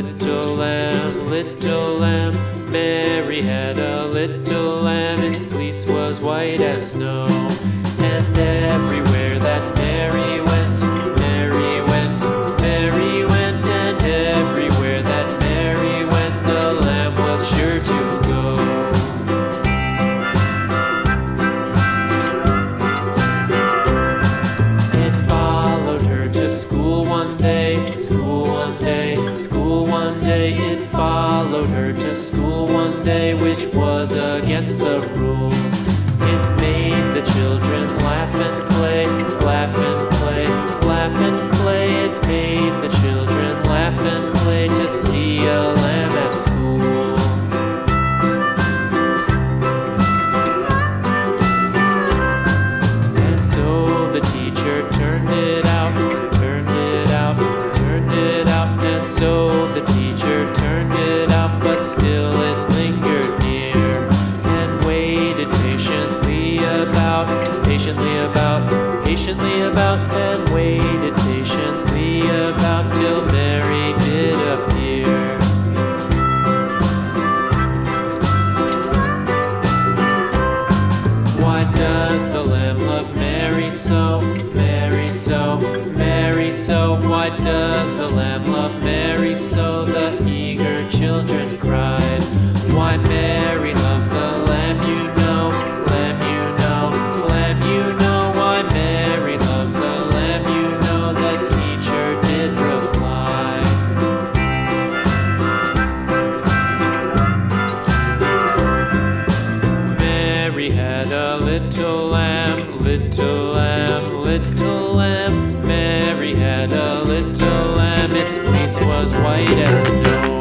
little lamb, little lamb. Mary had a little lamb, its fleece was white as snow. And everywhere that Mary went, Mary went, Mary went. And everywhere that Mary went, the lamb was sure to go. It followed her to school one day, school one day, school one day. It followed her to school one day, which was against the rules. It made the children laugh and play, laugh and play, laugh and play. It made the children laugh and play to see a lamb at school. And so the teacher turned it out, turned it out, turned it out. And so the teacher turned it out, but still it lingered near and waited patiently about, patiently about, and waited patiently about till Mary did appear. Why does the lamb love Mary so, Mary so, Mary so? Why does the lamb love Mary so? The eager children cried. Why Mary loves the lamb, you know, lamb, you know, lamb, you know. Why Mary loves the lamb, you know, the teacher did reply. Mary had a little lamb, little lamb, little lamb. Mary had a little lamb, its fleece was white as snow.